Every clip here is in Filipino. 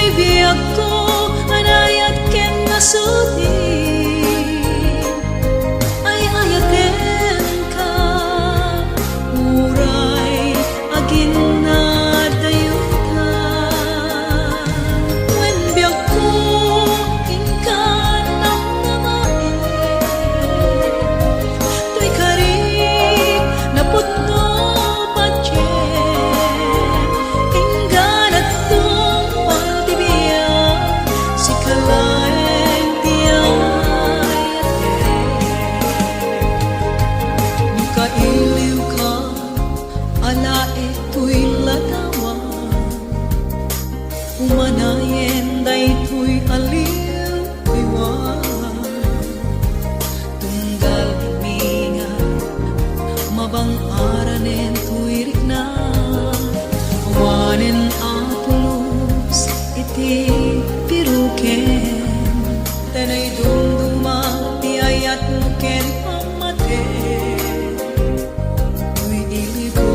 Dito'y biyag ko, anayat ken nasudi. Ay ayaten ka, uray agin na dayo ka. Wen biyag ko, inka namnamae. To'y kari, naputno patye. Ingganat tong pagtibiyang, si kalaeng tiyayate. Kailiw ka, alae to'y latawa. Umanayen day to'y aliw iwan. Tunggal minga, mabang aranen to'y rikna. Awanen atulus iti piruken. Tanay dumduma ti ayat mo ken pamate. Tuy iligo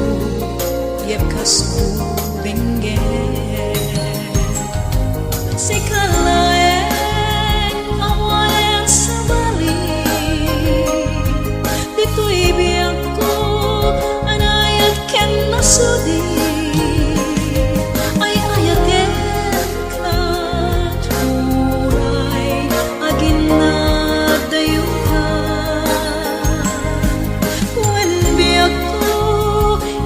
yep kasu benggen. Si kalaeng awanen sa bali. Dito'y biyag ko, anayat ken nasudi. Ay ayaten ka, uray agin na dayo ka. Wen biyag ko,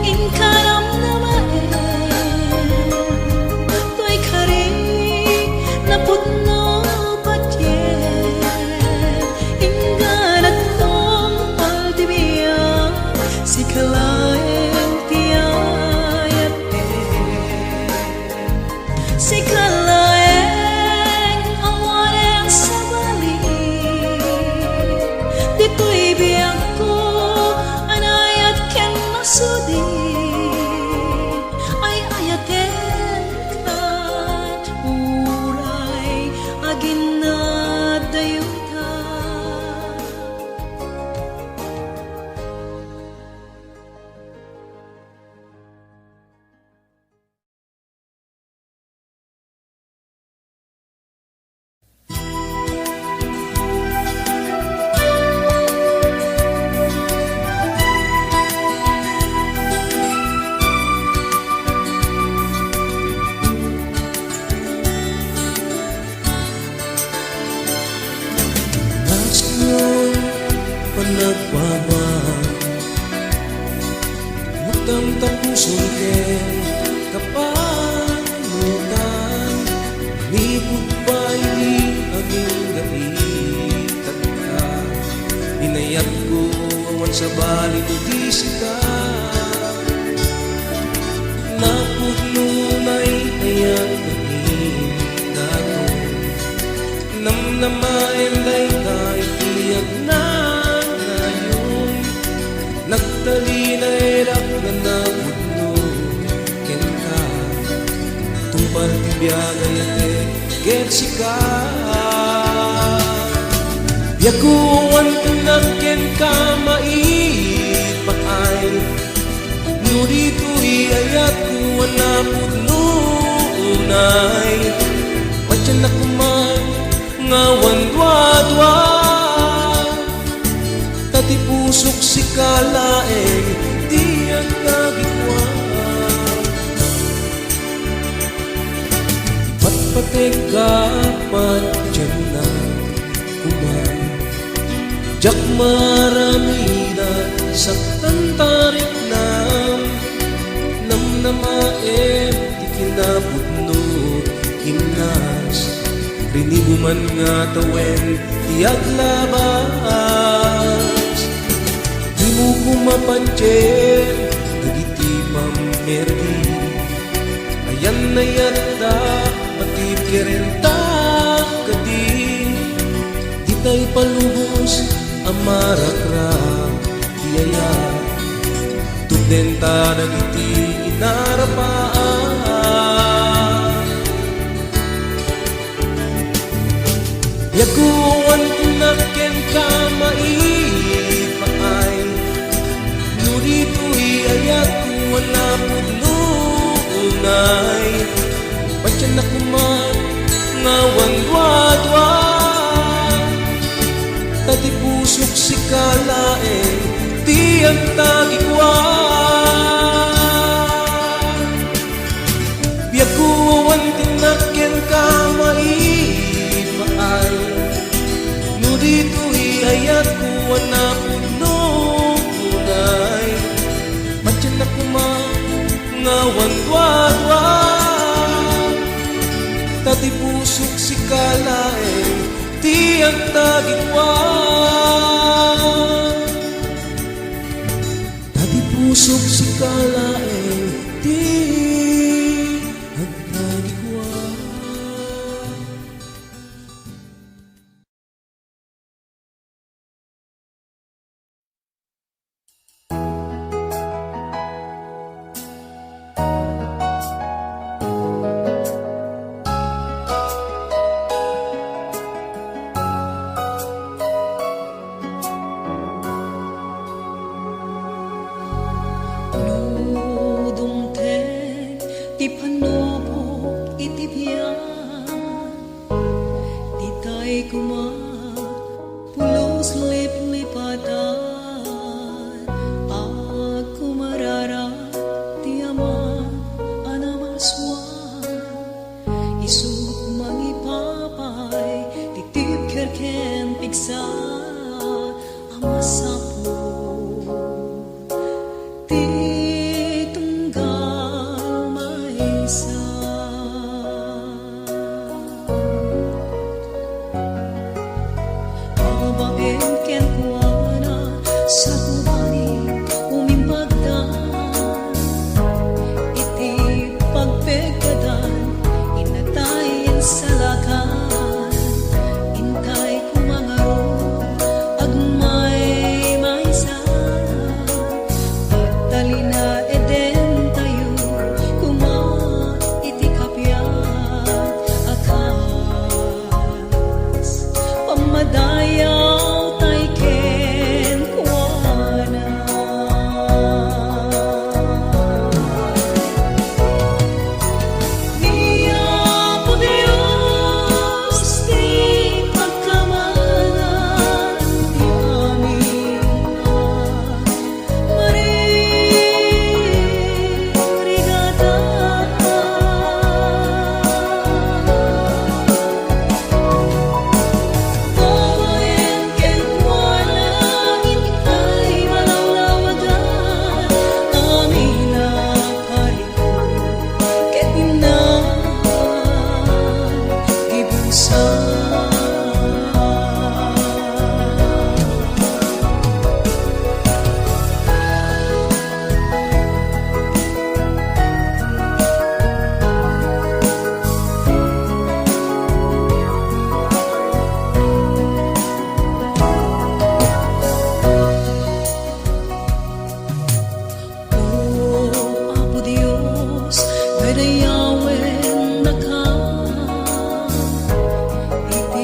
inka namnamae. To'y kari, naputno patye. Ingganat tong pagtibiyang, si kalaeng tiyayate. Si kalaeng awanen sa bali. Dito'y biyag ko, anayat ken nasudi. Ay ayaten ka, uray agin na dayo ka. Nasyon panagpabang magtamtang pusong ken kapanutan. Nipod pa hindi aging gaitan ka. Inayat ko awan sa bali to di sika. Napudno na'y ayat aging dato. Namnamaen day kay tiyag na ngayon. Nagtalinay rak na nabudno ken ka. Tumpal tibiyagay ate ken sika. Yakuan kunak ken ka maipaay. Nuri to'y ayat ko napudno unay. Padyan na kuman ngawan dwa-dwa. Tati pusok si kalaeng di ang nagikwa. Patpatek ka padyan na kuman. Jak marami na saktan tarik namnamaem di kinabudno himnas. Riniguman nga tawen tiyag labas. Di mo kumapansyen nagiti mamerdi. Ayan na yata matib kerenta kadi. Di tay palubos amarakrak tiyaya. Tudenta nagiti inarapaan. Yaguan kunaken ka maipaay. Nurito'y ayat ko wala pudno unay. Padyan na kuman kalaeng di ang tagikuan. Biag kuwan tinakyan ka maipaay, no dito'y ayat kuwan na puno-punay. Matyan na kumangawan dwa-dwa, tati pusok si kalaeng di ang tagikuan. Tati pusok si kalaeng di ang tagikuan. Nudumten ti panubok iti biyan, di tayo pulos lip-lipatan. Ako marara ti ama anamaswan, isut mangipapay titip kerken piksa amasapo. Iti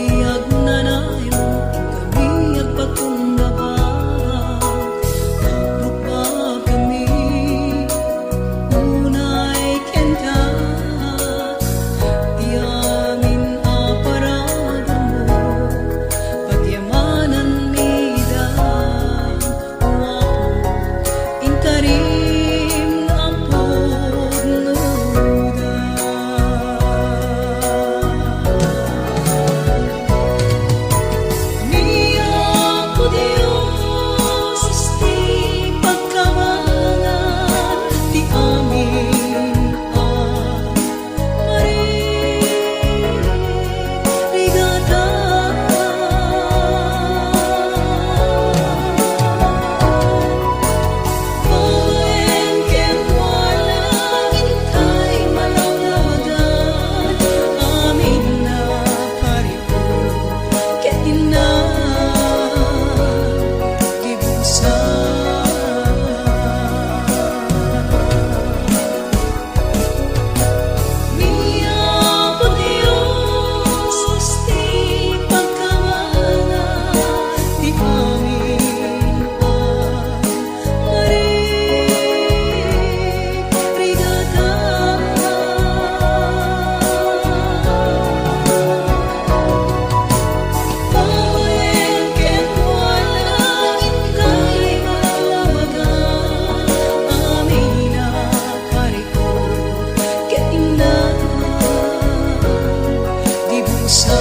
sa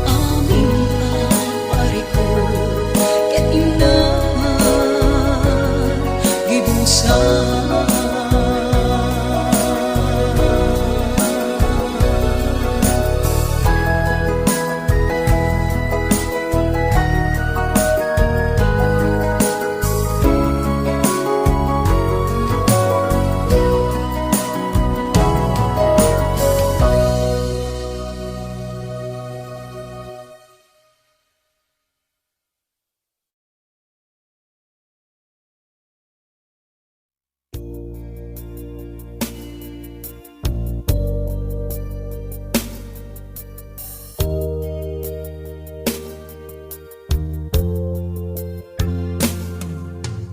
aming papariko ket inahan gibungsan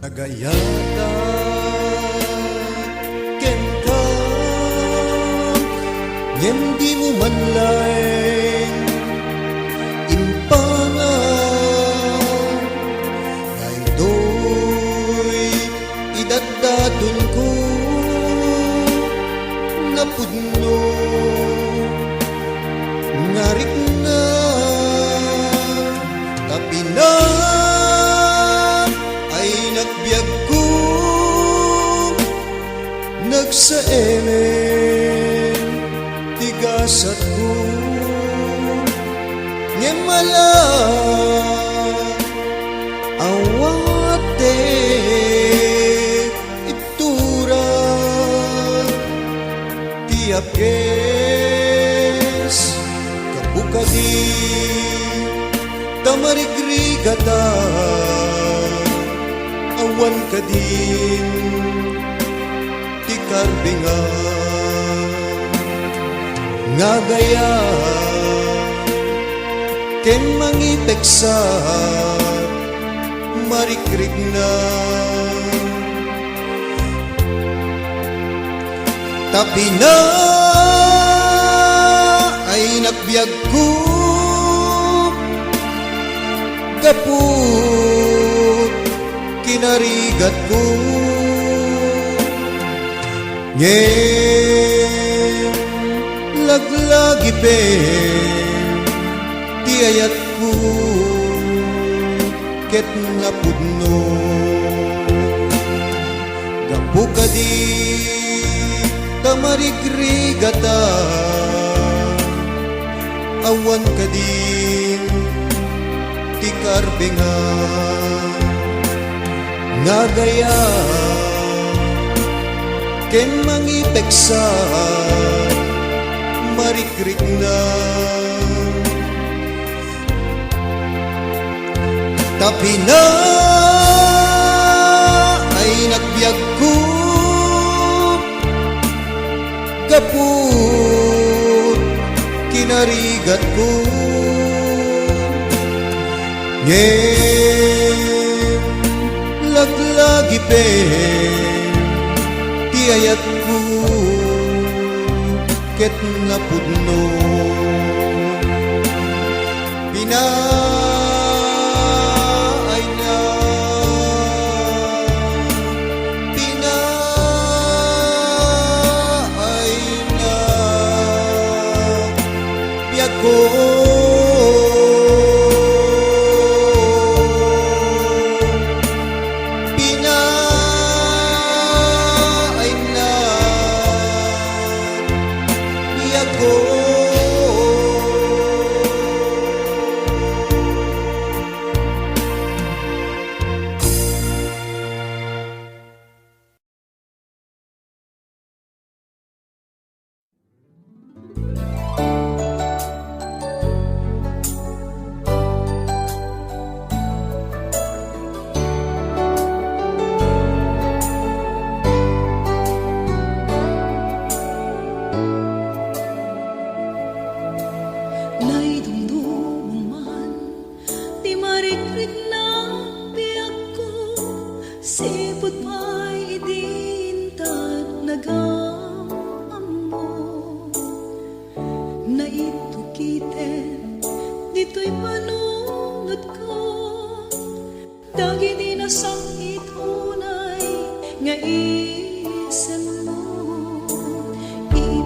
nagayata kenta ngem di mo man laeng impangan daytoy idadadon ko napudno ngarik na tapi na ay nagbiag ko nagsaemen tigasat ko ngemala awate itura tiap kes kabukadi tamarigrigata awan ka din ti karbingan nga gaya ken mangipeksa marikrig na tapi na ay nagbiag ko gaput kinarigat ko ngem laglagi pe ti ayat ko ket napudno gapu kadi tamarigrigata awan kadin ti karbengan nga gaya ken mangipeksa marikrik na tapi na ay nagbiag ko gaput kinarigat ko ngem laglagi pe ti ayat ko ket napudno pinaay na pinaay na biag ko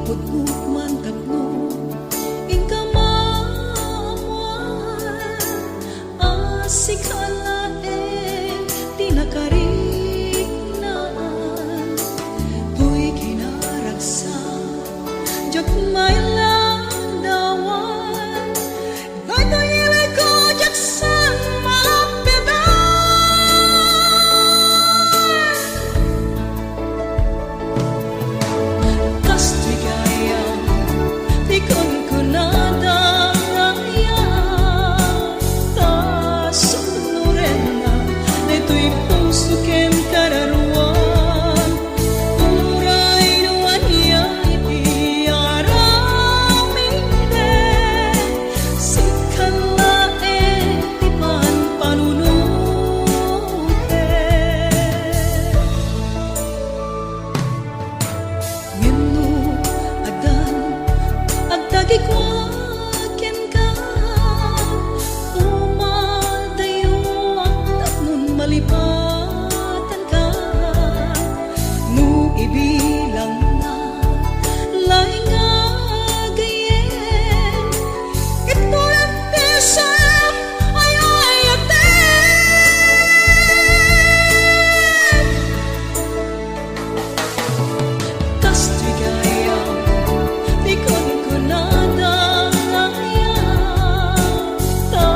putnuk man tapno inka maamuan asikalae di nakarignan tuy kinaragsa jak may landawan daytoy ilay ko jak san mapidan kastoy gaya di kon kunada raya ta sunuren na daytoy puso ken kararuan uray nuan niya iti aramide sikalae ti panpanunute ngeno adan agtagikwaken ka umadayo ang tapnon malipatan ka no ibilang na laing nga gayen ignorante sa ayayaten kastoy gaya di kon kunada raya ta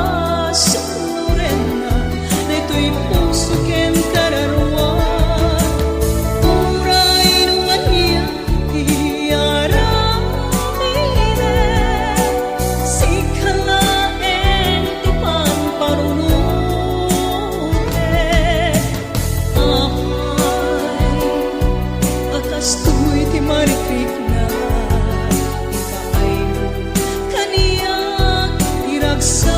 sunuren na daytoy puso ken kararuan uray nuan niya ti aramide sikalaen ti panpanunute ahay akastoy ti marikrik na ipaay mo kaniyak iragsa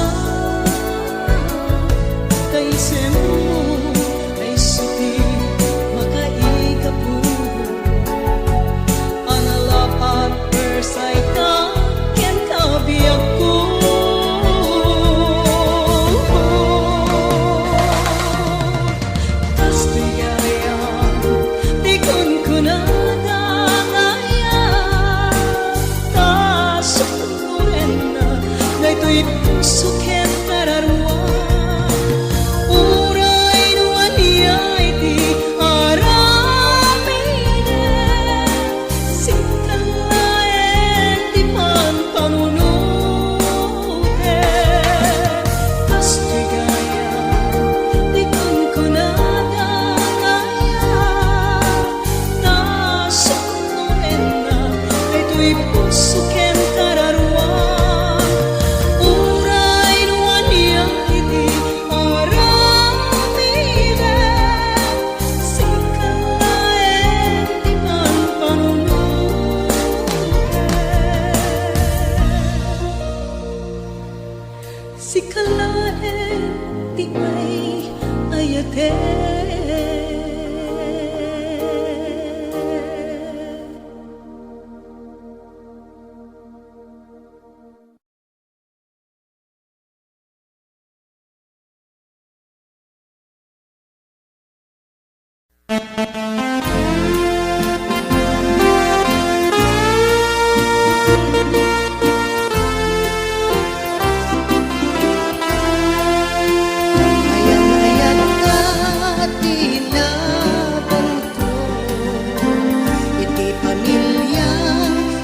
kayse mo ay suti makaikapu analapat persay ka ken kabiyak ko kastoy gaya di kon kunada raya ta sunuren na daytoy puso ken kararuan uray nuan niya iti aramide sikalaen ti panpanunute kastoy gaya di kon kunada raya ta sunuren na daytoy puso ken kararuan uray nuan niya iti aramide sikalaen ti panpanunute sikalaen ti may ayaten Ayan-ayan ka tinabang ko iti pamilya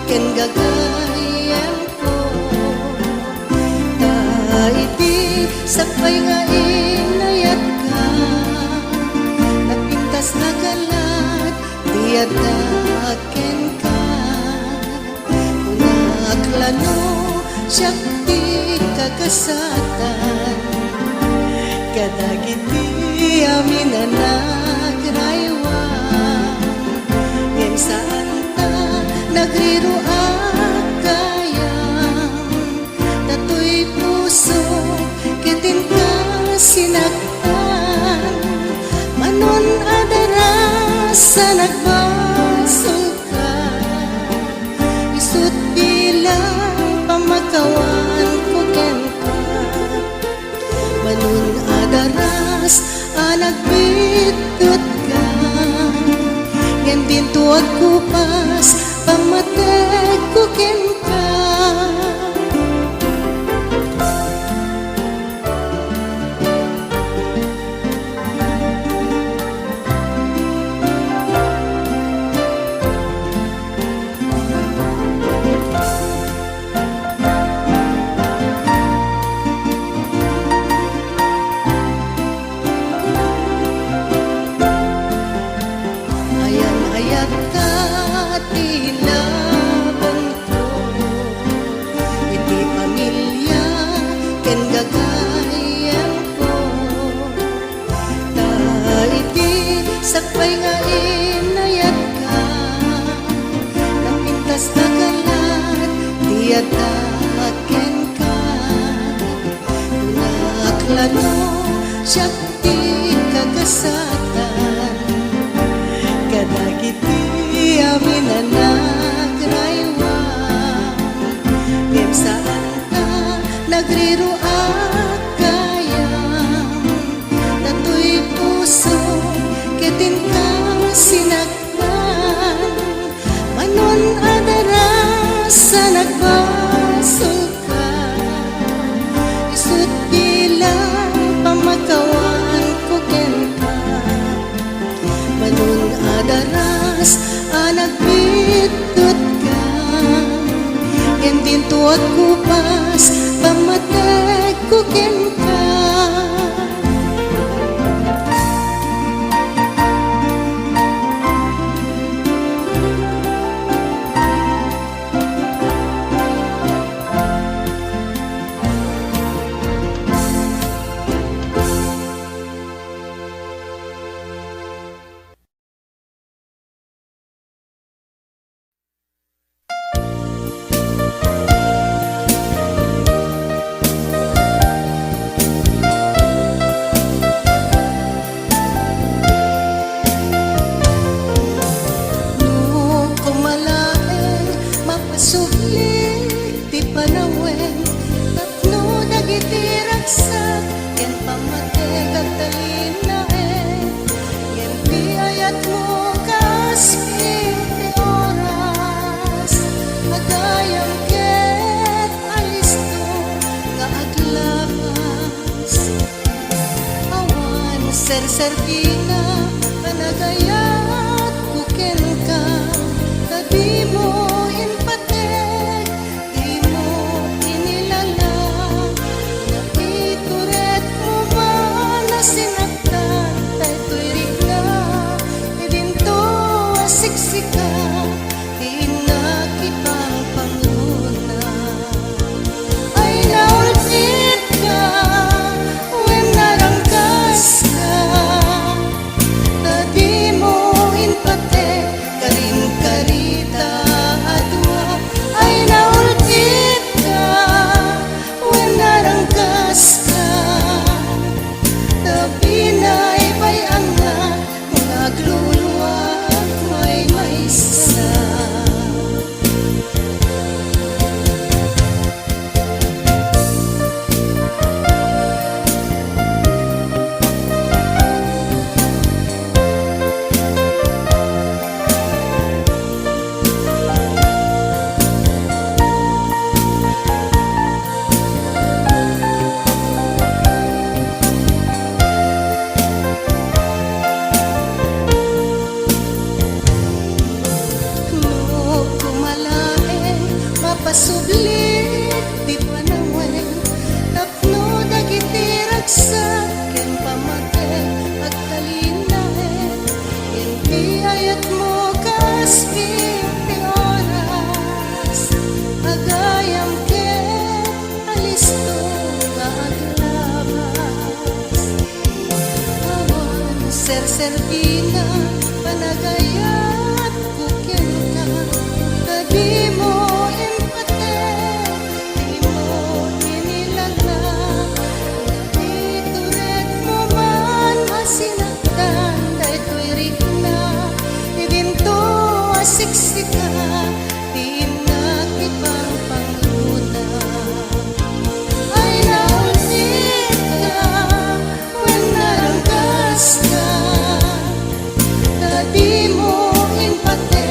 ken gagayan ko ta iti sapay nga inayat ka napintas na kalat tiyadak ken ka kunaklano siya ti kakasatan kadagiti amin na nagraywa ngem saan ta nagriro akayam tatoy puso kitin ka sinaktan manon adara sa nagbasol ka isut bilang pamakawan ko ken ka manon adaras nagbitot ka ngem dinto tuwag kupas pamatek kuken ka. Ayat ka tila bangko, iti pamilya ken gagayan ko. Ta iti sakpay nga inayat ka, napintas na kalat tiyata ken ka. Tunaklano siya ti kagasatan, kadagiti amin na nagraywan. Ngem saan ka nagriro at kayam, nato'y puso ketin ka sinaktan. Manon adara sa nagbasol ka, isut bilang pamakawan ko ken ka. Manon adaras nagbitot ka, ken din tuwag kupas pamatek kuken ka. Subli ti panawen, tapno dagiti ragsak, ken pamateg at talinaen. Ken ti ayat mo kasping ti oras, agayam ket alisto nga aglabas. Awan ser-serpina panagayat kuken ka, tabi mo siksika, di nakipang panguna. Ay naultit ka, when narangkas ka, na di mo inpate, karin-karita adwa. Ay naultit ka, when narangkas ka, na pinaybay ang nagluluwa isa. Pasublit di panawen, tapno dagiti ragsak, ken pamateg at talinaen. Ken ti ayat mo kasping ti oras, agayam ket alisto nga aglabas. Awan ser-serpina panagayat kuken ka, tabi mo siksika, di nakipang panguna. Ay naultit ka, when narangkas ka, na di mo inpate,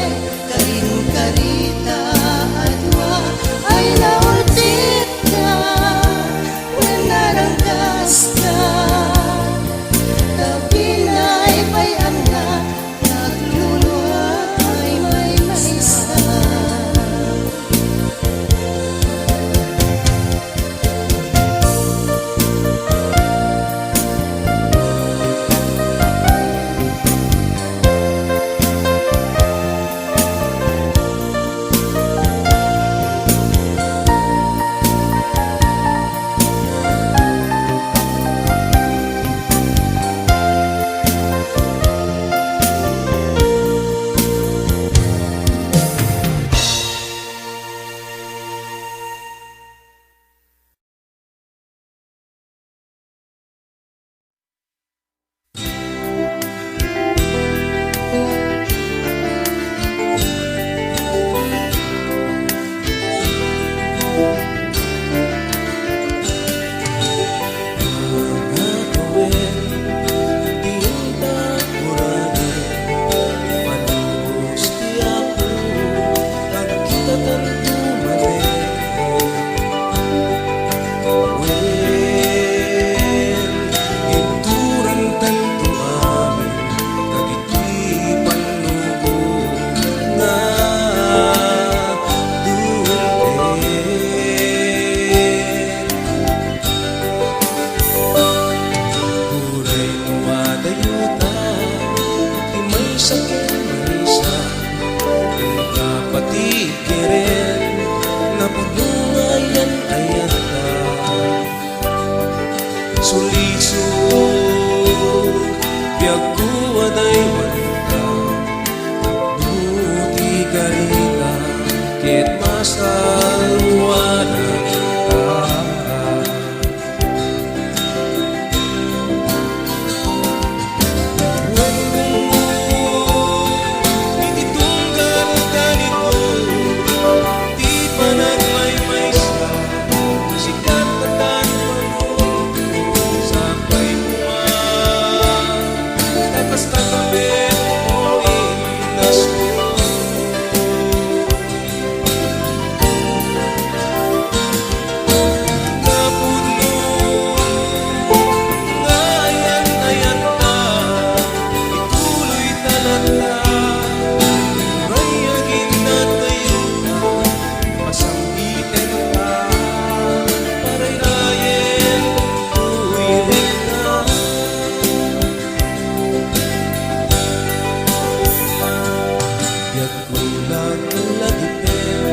Naglalagipin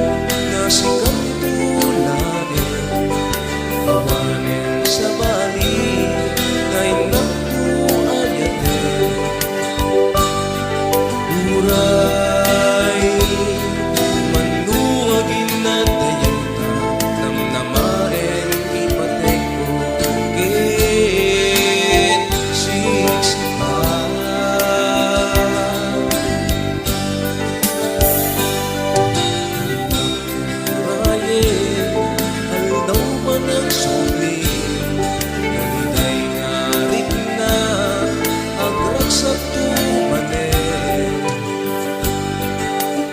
na si Kantulanin, awanin sa balik kay nakuayatin. Uray, manuagin na tayo nam namaen ipatek ko ket siksikan. Urayin, aldaw pa ng suli, naliday nga rin na agrak sa tumanen.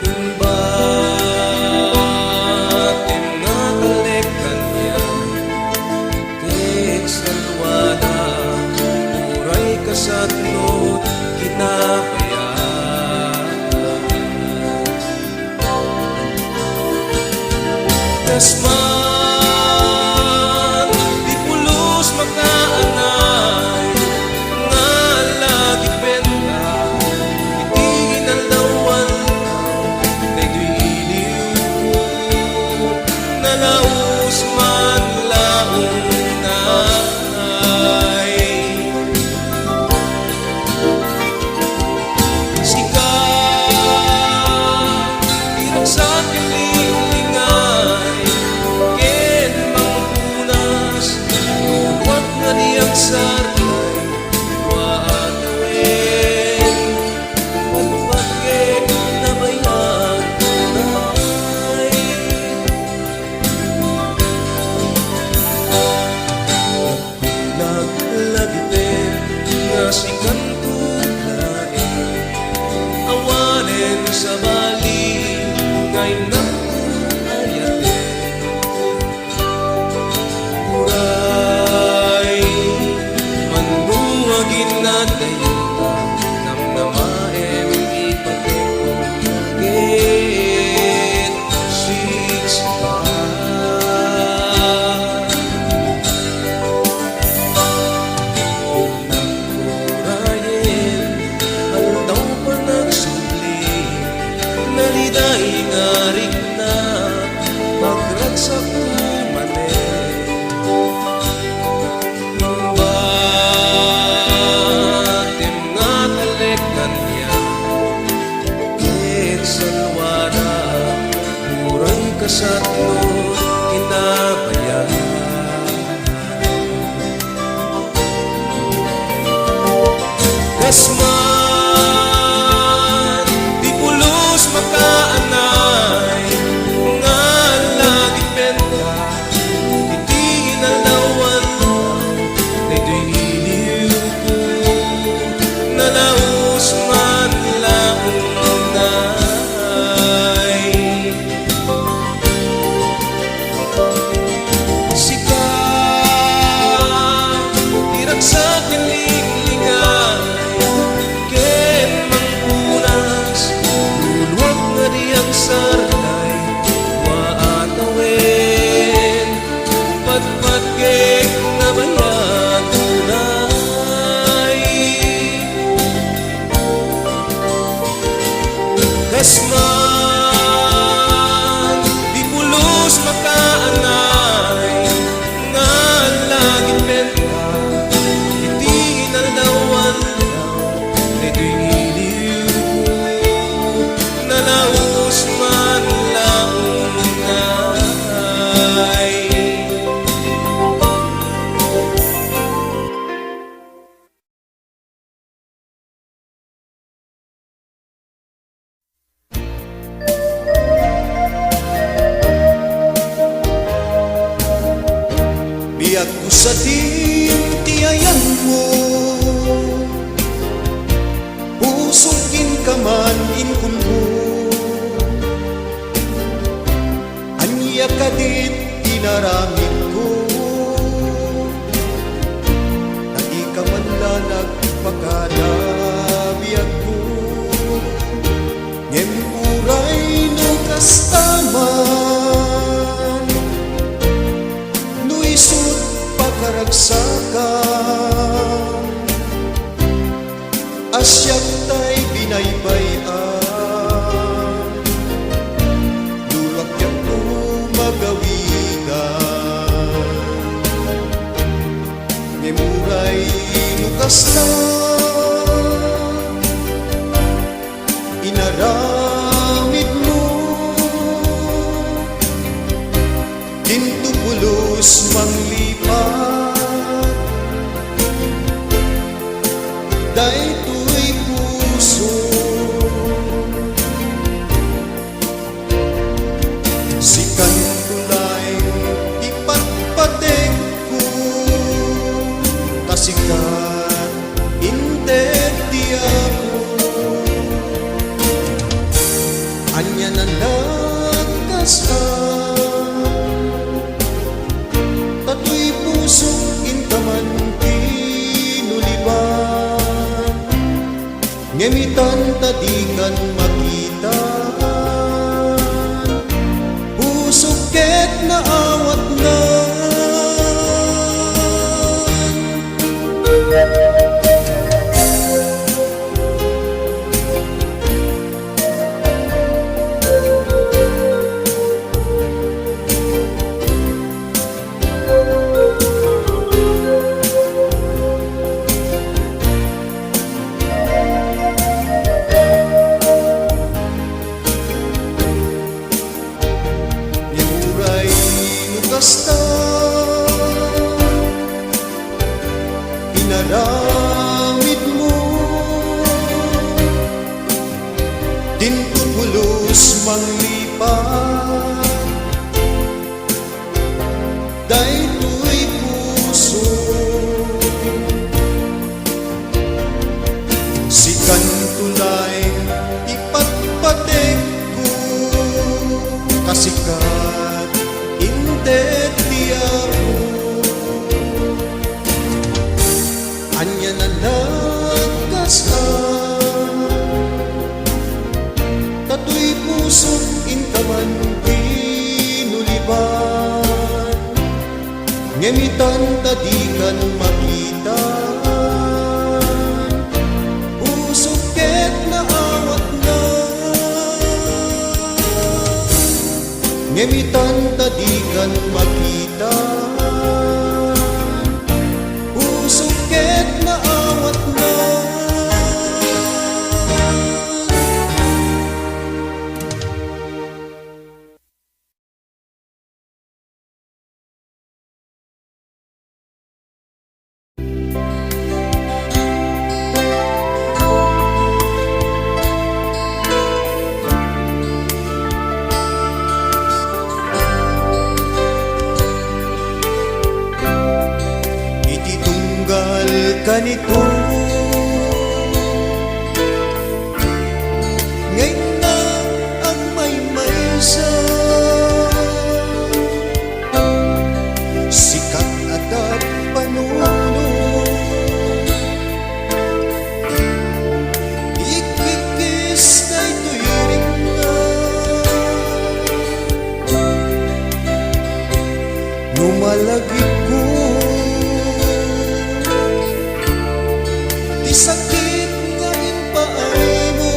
Imbatin nga kalekan niya, ket salwada, uray kasatnot kinabayaan. Kasman, di pulos makaanay, nga lagi benta, itigin ang lawan na iliw ko, nalaos man launay. Sikat, tirang sa kilingay, ken mangpunas, luwag nga niyang sarnay, waatawin, pagpagek na bayan tunay. Naglalagipin nga si Kantulain, awanin sa balik kay nakuayatin. Uray, manuagin na tayo nam namaem ipatek ko ket siksikan. Nagurayin, aldaw pa nagsubli, naliday nga rin na magragsak tumanen. Imbatin nga kalekan niya, ket salwada, uray kasatnot kinabayaan. Kasman, di pulos makaanay, nga lagi benta, itigin ang lawan na ito'y iliw ko, nalaos man launay. Sikat, tirang sa kilingay, ken mangpunas, luluwag nga diyang sarnay, waatawin, pagpagek na bayan tunay. Kasman, di pulos makaanay, nga lagi benta, itigin ang lawan na ito'y iliw ko, nalaos man launay. Biag ko sa tiyayan mo, pusungin ka man inkulmo, anya ka dit dinaramid ko, na di ka man lang nagpakala. Biag ko ngem uray no kastaman, nuisut pakaragsakan, asyak tay binaybayan. anya na nagkasal tato'y puso intaman tinuliban ngemitan tadikan makita puso ket naawat na basta pinaramid mo tintupulos manglipat daytoy puso si kantulay ipatpatek ko kasikat indet tiyaw anya na nagkasal tato'y puso intaman tinuliban ngemitan tadikan makita puso ket naawat na ngemitan tadikan makita puso ket naawat na ganito ngayon na ang maymaysa sikat at panuno ikikis na ito'y ringan lumalagip ko sakit nga impaay mo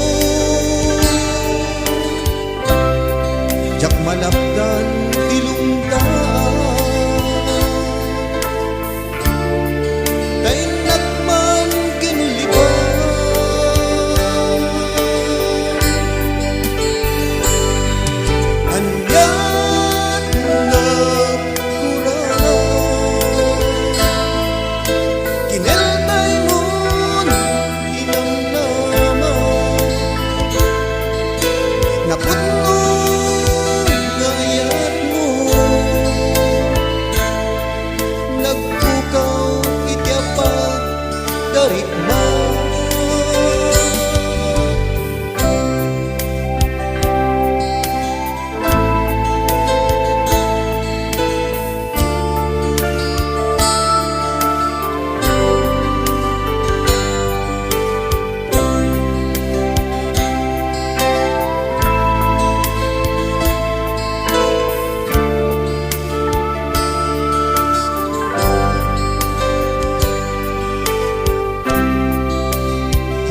jak malapdan ilungdaan dahil nagman kinulipan anyat nagkurang kineltay mo naputong gayat mo nagpukaw ityapag darikma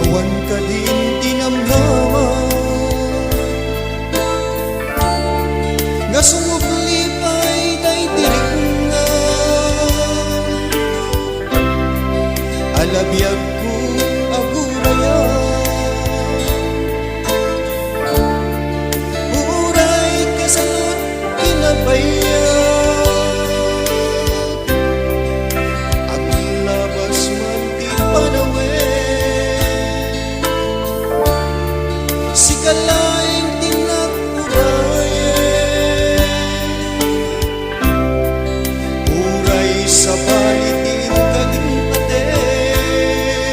awan ka din tinamnaman nga sumuglipay day dirikngan alabiyag ko agurayan uray kasat kinabayan at labas man di panawin si kalaing tinagurayan uray sa balitin kaging paten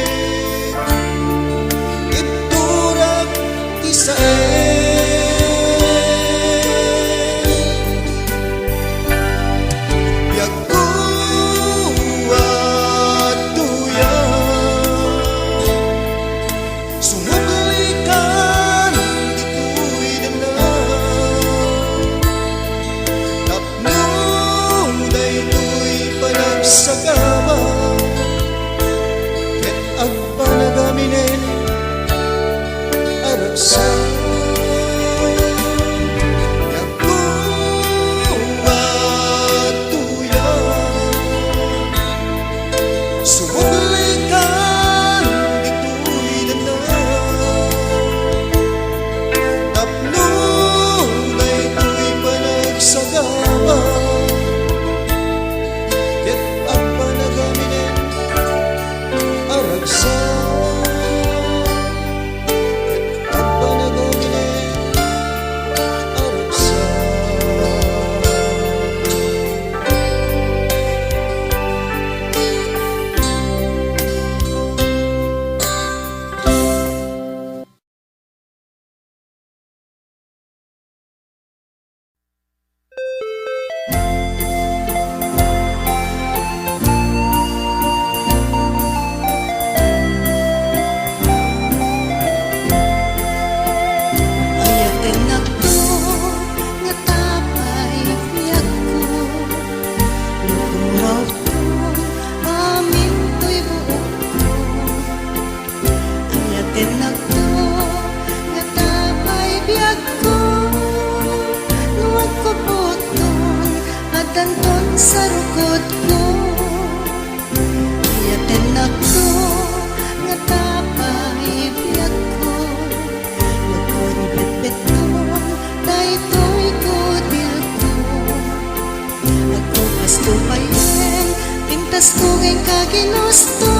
kaginusto.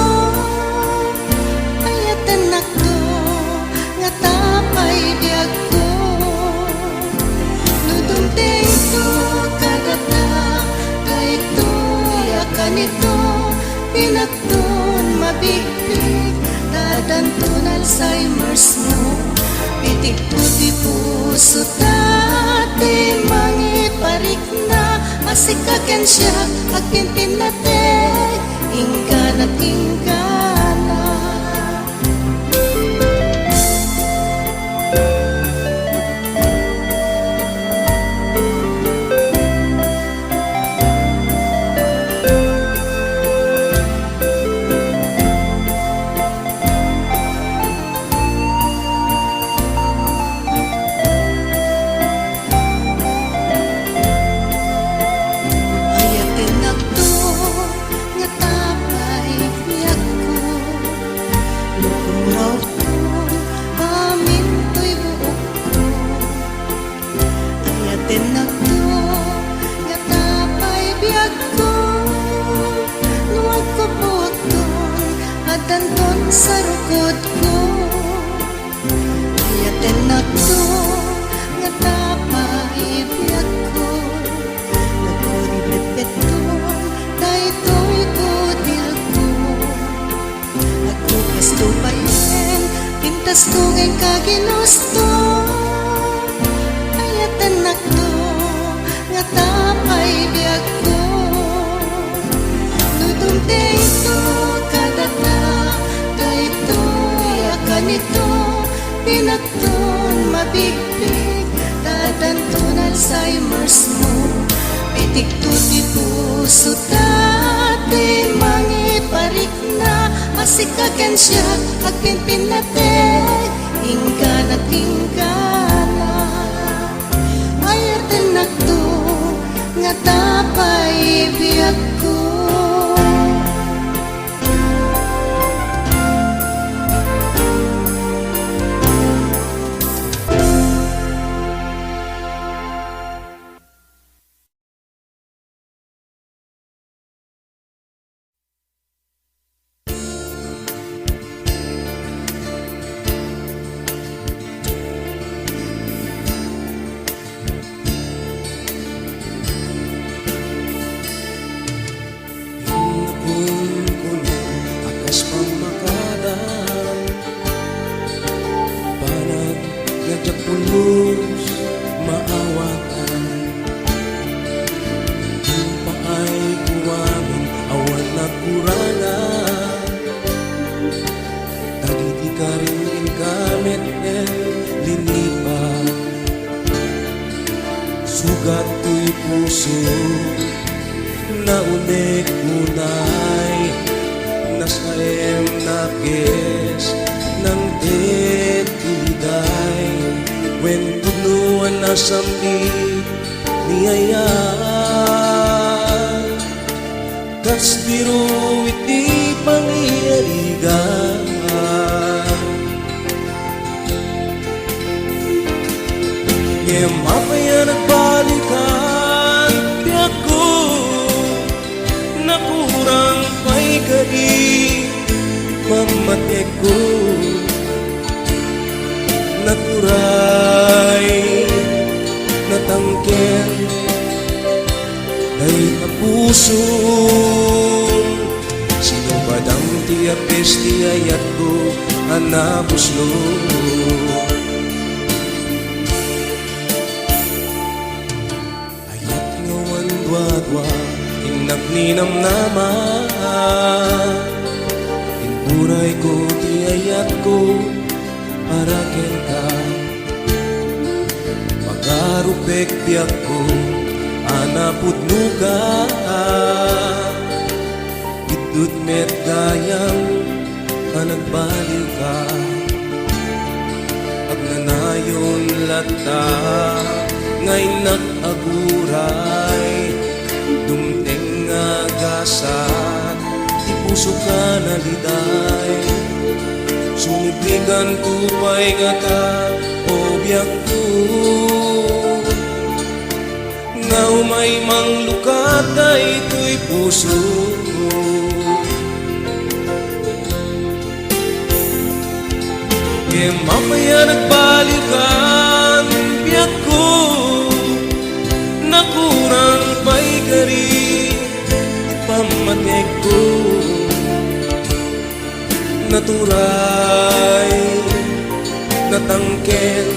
Ayat anak ko, nga tapay biyag ko. Nudumteng to, kadata, dayto, yakan ito. Pinagton, mabigpig, dadanton Alzheimer's mo. Pitik puti puso dati, mangiparik na. Masikagan siya, akin pinatek, inggan at inggana. Danton sa rukod ko, ayaten ako, nga tapay biyag ko. Nagkuribeton, daytoy kudil ko. Ako gusto pa yan, pintas ko ngayon kaginusto. Ayaten ako, nga tapay biyag ko. Nudumteng to, kadata, ganito, pinagton, mabigpig, dadanton Alzheimer's mo. Pitik tuti puso dati, mangiparik na. Masikagan siya, akin pinatek, inggan at inggana. Ayaten ako, nga tapay biyag ko. Pulos maawakan, kung paay kuwamin awan na kurangan. Dagiti ka rin inkamit en linipan, sugat ko'y puso na unik unay, nasaem nakes ng detiday. When tugnuan na samdi niyayan, kas biro iti pangiyarigan. Ngem apaya nagbalikan, tiyak ko nakurang pa'y kari, pamatek ko naturay, natangken, ay kapuso. Sino ba dang tiyapes tiyayat ko, anapuslo? Ayat ngawan dwa-dwa, inagninam naman. Inburay ko tiyayat ko, paraken ka. Magarupek tiyak ko, anapudno ka. Itut met gayam, anagbaliw ka. Pag nanayon lata, ngay nag-aguray. Dumteng agasat, di puso ka naliday. Sumibligan tupay nga ka, o biyak ko. Nga umay mang lukat ay ito'y puso. mamaya nagbalikan biyak ko, nakurang pa'y kari pamatek ko, naturay natangken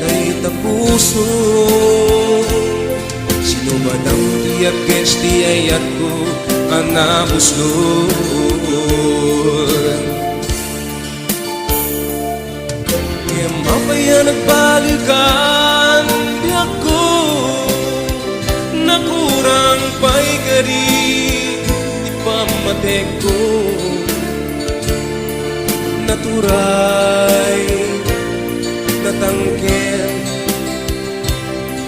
day tapuso. Sino ba nang tiyak kes di ayat ko anabuslon? Mamaya nagbalikan biyak ko, nakurang pa'y kari di pamatek ko, naturay natangken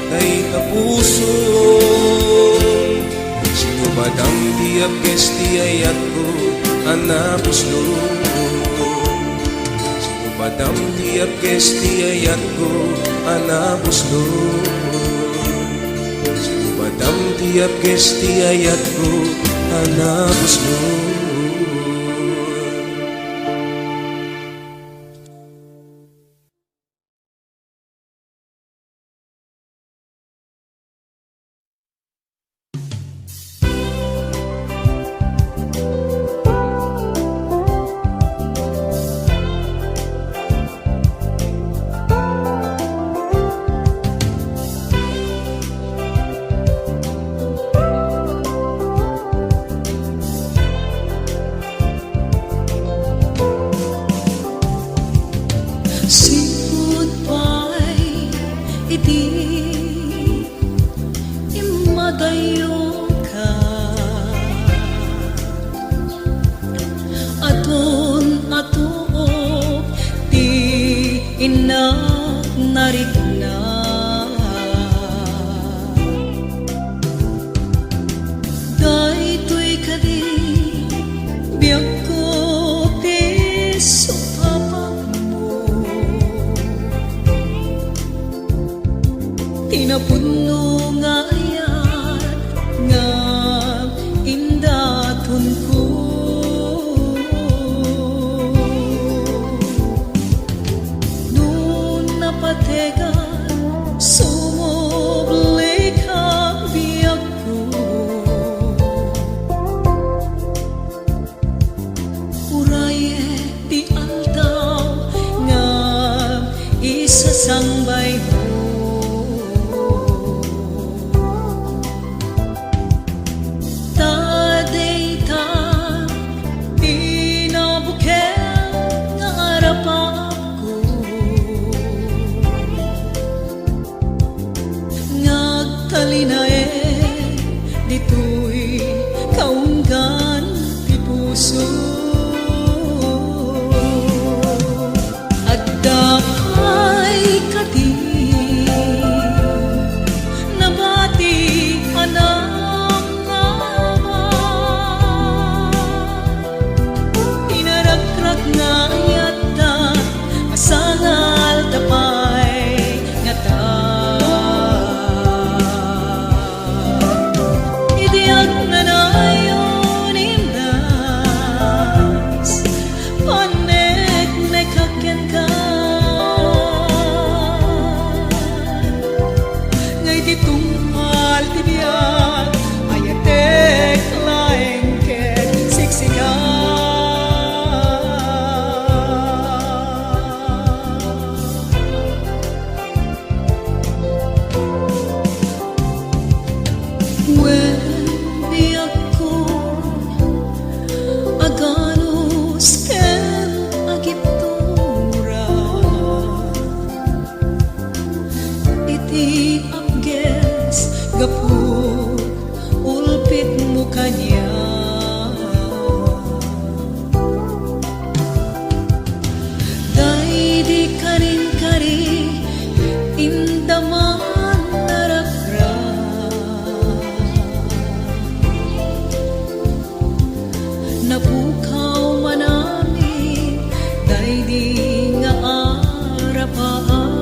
tay kapuso. Sino ba dang tiyak kes di ayat ko anabuslon? Padam tiap kes di ayatku anabuslon. Padam tiap kes di ayatku anabuslon. Sipot pa'y iti imadayo ka, aton atuok ti inak narigna. Daytoy kadi biyak ko ti tinapuno nga ayat nga indaton ko. Noon napategan sumobli ka biyak ko, uraye di aldaw nga isasangbay mo. Talinae dito'y kaunggan ti puso, addahay kadi nabati anang ama, inarakrak nga yata masangal tapay nga ta. Ulpit mo kanya, dahil di ka rin indaman narakra, napukaw manami dahil di nga arapaan.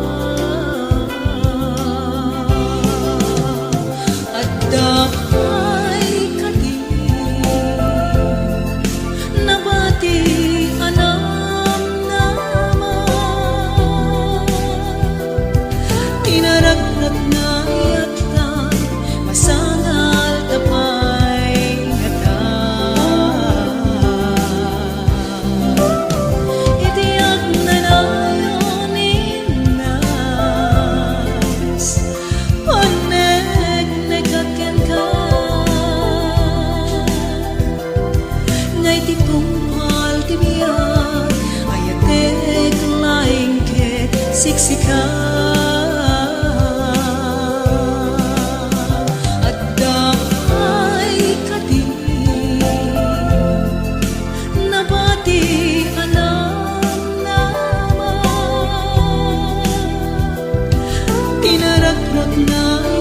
Dahay kadi wag na